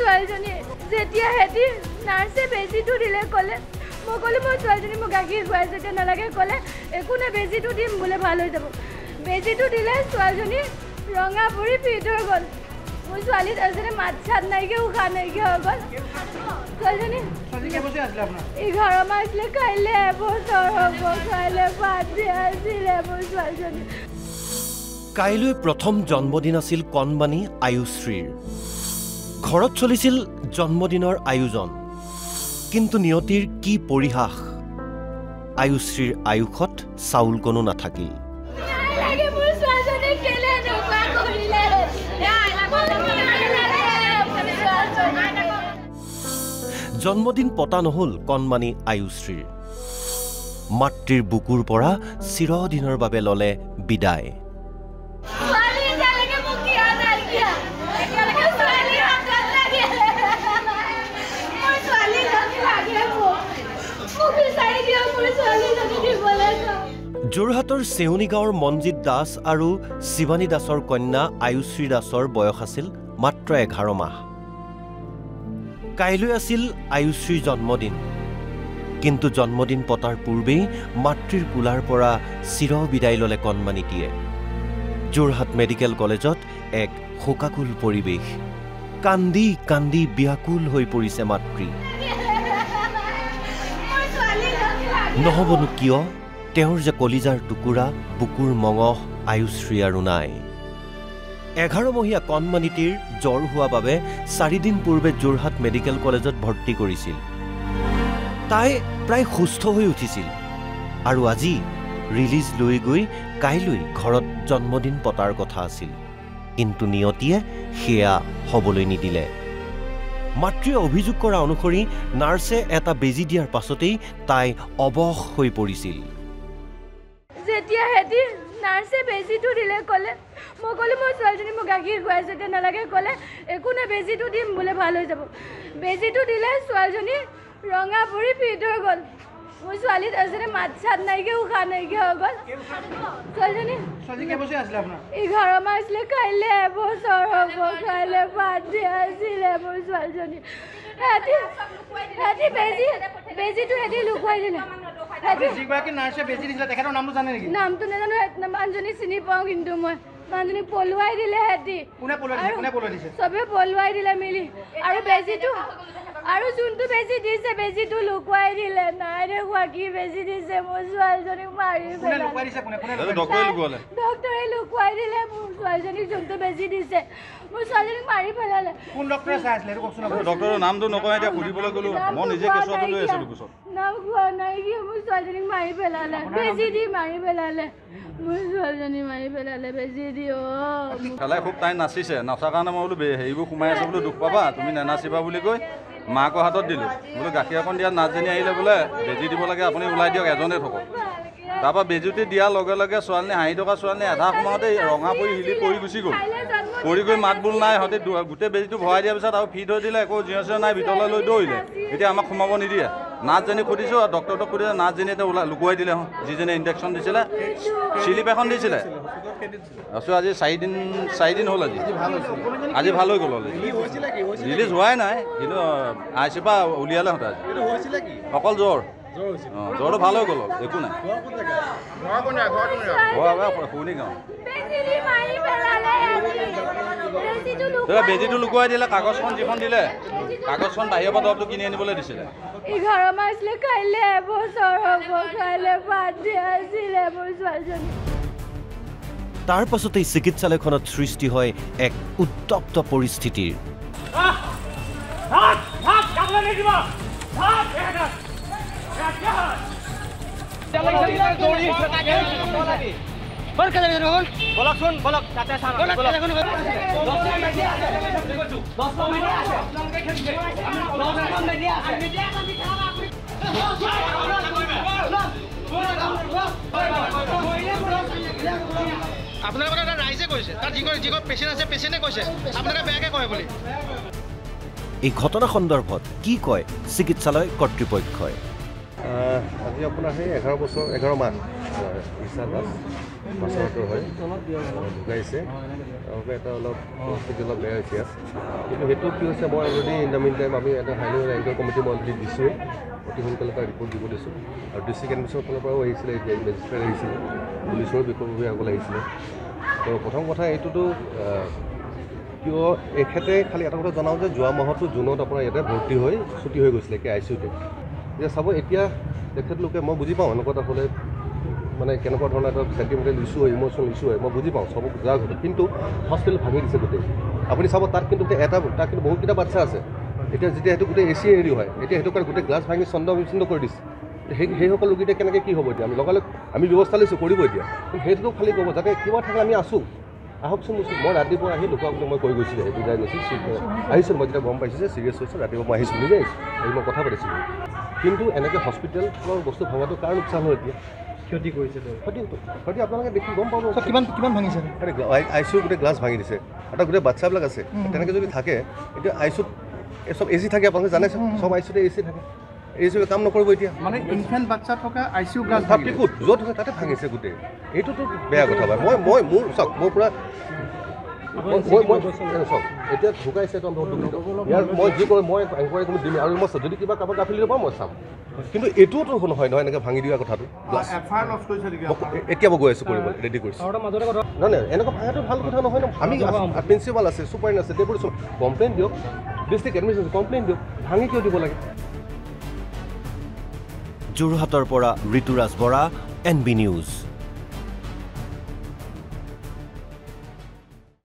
ছোৱালীজনী যেতিয়া হেতি নাৰ্ছে বেজীটো দিলে ক'লে মই ক'লো মোৰ ছোৱালীজনী মোক গাখীৰ খুৱাই যেতিয়া নালাগে ক'লে একো নাই বেজীটো দিম বোলে ভাল হৈ যাব বেজীটো দিলে ছোৱালীজনী ৰঙা পৰি ফিট হৈ গ'ল মোৰ ছোৱালী তাৰপিছতে মাত চাত নাইকিয়া উশাহ নাইকিয়া হৈ গ'ল ছোৱালীজনী 11 মাহ আছিলে কাইলৈ এবছৰ হ'ব কাইলৈ বাৰ্থডে আছিলে মোৰ ছোৱালীজনী কাইলৈ প্ৰথম জন্মদিন আছিল কণমানি আয়ুশ্ৰীৰ ঘৰত চলিছিল জন্মদিনৰ আয়োজন কিন্তু নিয়তিৰ কি পৰিহাস আয়ুশ্ৰীৰ আয়ুষত চাউল কোনো নাথাকিল জন্মদিন পতা নহল কণমানি আয়ুশ্ৰীৰ মাতৃৰ বুকুৰ পৰা চিৰদিনৰ বাবে ললে বিদায় যোৰহাটৰ চেউনি গাঁৱৰ মনজিৎ দাস আৰু শিৱানী দাসৰ কন্যা আয়ুশ্ৰী দাসৰ বয়স আছিল মাত্ৰ 11 মাহ কাইলৈ আছিল আয়ুশ্ৰীৰ জন্মদিন কিন্তু জন্মদিন পতাৰ পূৰ্বেই মাতৃৰ কোলাৰ পৰা চিৰ বিদায় ললে কণমানিটিয়ে যোৰহাট মেডিকেল কলেজত এক শোকাকুল পৰিৱেশ কান্দি কান্দি ব্যাকুল হৈ পৰিছে মাতৃ নহবনো কিয় তেওঁৰ যে কলিজাৰ টুকুৰা বুকুৰ মঙহ আয়ুশ্ৰী আৰু নাই 11 মহীয়া কণমানিটিৰ জ্বৰ হোৱা বাবে 4 দিন পূৰ্বে যোৰহাট মেডিকেল কলেজত ভৰ্তি কৰিছিল তাই প্ৰায় সুস্থ হৈ উঠিছিল আৰু আজি ৰিলিজ লৈ গৈ কাইলৈ ঘৰত জন্মদিন পতাৰ কথা আছিল কিন্তু নিয়তিয়ে সেয়া হ'বলৈ নিদিলে মাতৃয়ে অভিযোগ কৰা অনুসৰি নাৰ্ছে এটা বেজী দিয়াৰ পাছতেই তাই অবশ হৈ পৰিছিল যেতিয়া হেতি নাৰ্ছে বেজীটো দিলে ক'লে মই ক'লো মোৰ ছোৱালীজনী মোক গাখীৰ খুৱাই যেতিয়া নালাগে ক'লে একো নাই বেজীটো দিম বোলে ভাল হৈ যাব বেজীটো দিলে ছোৱালীজনী ৰঙা পৰি ফিট হৈ গ'ল মোৰ ছোৱালী তাৰপিছতে মাত চাত নাইকিয়া উশাহ নাইকিয়া হৈ গ'ল ছোৱালীজনী 11 মাহ আছিলে কাইলৈ এবছৰ হ'ব কাইলৈ বাৰ্থডে আছিলে মোৰ ছোৱালীজনী হেতি বেজীটো হেতি লুকুৱাই দিলে নামটো নাজানো মানুহজনী চিনি পাওঁ কিন্তু মই মানুহজনী পলুৱাই দিলে হেতি চবে পলুৱাই দিলে মিলি আৰু বেজীটো আৰু যোনটো বেজী দিছে বেজীটো লুকুৱাই দিলে নাই দেখুৱা কি বেজী দিছে মোৰ ছোৱালীজনীক মাৰি ডক্টৰে লুকুৱাই দিলে মোৰ ছোৱালীজনীক যোনটো বেজী দিছে মোৰ ছোৱালীজনীক মাৰি পেলালে ডক্টৰৰ নামটো নকয় এতিয়া সুধিবলৈ গ'লো মই নিজে কেছটো লৈ আছিলোঁ পিছত নাম কোৱা নাই কি মোৰ ছোৱালীজনীক মাৰি পেলালে বেজী দি মাৰি পেলালে মোৰ ছোৱালীজনী মাৰি পেলালে বেজী দি খালে খুব তাই নাচিছে নাচাৰ কাৰণে মই বোলো হেৰিবোৰ সোমাই আছে বোলো দুখ পাবা তুমি নানাচিবা বুলি কৈ মাকৰ হাতত দিলোঁ বোলো গাখীৰ অকণ দিয়াত নাচজনী আহিলে বোলে বেজী দিব লাগে আপুনি ওলাই দিয়ক এজনে থ'ব তাৰপৰা বেজীটো দিয়াৰ লগে লগে ছোৱালীজনী হাঁহি থকা ছোৱালীজনী আধা সময়তে ৰঙা পৰি হিলি পৰি গুচি গ'ল পৰি গৈ মাত বোল নাই সিহঁতে গোটেই বেজীটো ভৰাই দিয়াৰ পিছত আৰু ফিট হৈ দিলে একো জিৰ চিৰ নাই ভিতৰলৈ লৈ দৌৰিলে এতিয়া আমাক সোমাব নিদিয়ে নাচজনী সুধিছোঁ আৰু ডক্টৰক সুধিছে নাচজনী এতিয়া ওলাই লুকুৱাই দিলে যিজনে ইনজেকশ্যন দিছিলে চিলিপ এখন দিছিলে আছোঁ আজি 4 দিন হ'ল আজি ভাল হৈ গ'ল ৰিলিজ হোৱাই নাই কিন্তু আই চি পৰা উলিয়ালে সিহঁতে অকল জ্বৰ জ্বৰটো ভাল হৈ গ'ল একো নাই শুনি গাঁও বেজীটো লুকুৱাই দিলে কাগজখন যিখন দিলে কাগজখন বাহিৰৰ পৰা দৰৱটো কিনি আনিবলৈ দিছিলে 11 মাহ আছিলে কাইলৈ এবছৰ হ'ব কাইলৈ বাৰ্থডে আছিলে মোৰ ছোৱালীজনী তাৰ পাছতেই চিকিৎসালয়খনত সৃষ্টি হয় এক উত্তপ্ত পৰিস্থিতিৰ আপোনালোকৰ এটা ৰাইজে কৈছে তাৰ যিখন পেচেণ্ট আছে পেচেণ্টে কৈছে আপোনালোকে বেয়াকৈ কয় বুলি এই ঘটনা সন্দৰ্ভত কি কয় চিকিৎসালয় কৰ্তৃপক্ষই আজি আপোনাৰ সেই 11 বছৰ 11 মাহ ঈশা দাস মাছৰ হয় ঢুকাইছে তেওঁলোকে এটা অলপ পৰিস্থিতি অলপ বেয়া হৈছে কিন্তু সেইটো কি হৈছে মই already in the mean time আমি এটা হাইলি ৰেংকৰ কমিটি মই অলৰেডি দিছোঁৱেই অতি সোনকালে তাৰ ৰিপৰ্ট দিব দিছোঁ আৰু ডিষ্ট্ৰিক্ট এডমিশ্যনৰ ফালৰ পৰাও আহিছিলে এতিয়া মেজিষ্ট্ৰেট আহিছিলে পুলিচৰ বিষয়ববীয়াসকল আহিছিলে তো প্ৰথম কথা এইটোতো কিয় এখেতে খালি এটা কথা জনাওঁ যে যোৱা মাহতো জুনত আপোনাৰ ইয়াতে ভৰ্তি হৈ ছুটি হৈ গৈছিলে কি ICUতে এতিয়া চাব এতিয়া তেখেতলোকে মই বুজি পাওঁ এনেকুৱা এটা হ'লে মানে কেনেকুৱা ধৰণৰ এটা চেণ্টিমেণ্টেল ইছ্যু হয় ইম'চনেল ইছ্যু হয় মই বুজি পাওঁ চব যাৰ ঘটে কিন্তু হস্পিটেল ভাঙি দিছে গোটেই আপুনি চাব তাত কিন্তু তাত কিন্তু বহুতকেইটা বাচ্চা আছে এতিয়া যেতিয়া সেইটো গোটেই AC এৰি হয় এতিয়া সেইটো কাৰণে গোটেই গ্লাছ ভাঙি চন্দ বিচ্ছিন্ন কৰি দিছে সেইসকল লোক এতিয়া কেনেকৈ কি হ'ব এতিয়া আমি লগালগ আমি ব্যৱস্থা লৈছোঁ কৰিব এতিয়া কিন্তু সেইটোতো খালি ক'ব যাতে কিবা থাকে আমি আছোঁ আহকচোন মই ৰাতিপুৱা আহি লোকসকলক মই কৈ গৈছিলোঁ সেইটো যাই গৈছোঁ আহিছোঁ মই যেতিয়া গম পাইছোঁ যে চিৰিয়াছ হৈছে ৰাতিপুৱা মই আহিছোঁ নিজে আহিছোঁ মই কথা পাতিছিলোঁ কিন্তু এনেকৈ হস্পিটেলৰ বস্তু ভঙাটো কাৰ লোকচান হয় এতিয়া ক্ষতি কৰিছে ক্ষতি আপোনালোকে দেখি গম পাব কিমান ভাঙিছে ICU গোটেই গ্লাছ ভাঙি দিছে এটা গোটেই বাচ্চাবিলাক আছে তেনেকৈ যদি থাকে এতিয়া ICUত চব AC থাকে আপোনালোকে জানে চব ICUতে AC থাকে AC কাম নকৰিব এতিয়া মানে ইনফেণ্ট বাচ্চা থকা ICU গ্লাছ ক'ত য'ত হয় তাতে ভাঙিছে গোটেই এইটোতো বেয়া কথা বাৰু মই মোৰ চাওক মোৰ পূৰা চাওক এতিয়া ঢুকাইছে ইয়াৰ মই যি কৰোঁ মই এনকুৱাৰী কৰি দিম আৰু মই যদি কিবা কাৰোবাৰ গাফিলি পাওঁ মই চাম কিন্তু এইটোতো নহয় এনেকৈ ভাঙি দিয়া কথাটো এতিয়া মই গৈ আছোঁ কৰিবলৈ ৰেডি কৰিছোঁ নহয় এনেকুৱা ভাঙাটো ভাল কথা নহয় ন আমি প্ৰিন্সিপাল আছে ছুপাৰিন আছে সেইবোৰ চব কমপ্লেইন দিয়ক ডিষ্ট্ৰিক্ট এডমিনিষ্ট্ৰেশ্যন কমপ্লেইন দিয়ক ভাঙি কিয় দিব লাগে যোৰহাটৰ পৰা ঋতুৰাজ বৰা NB নিউজ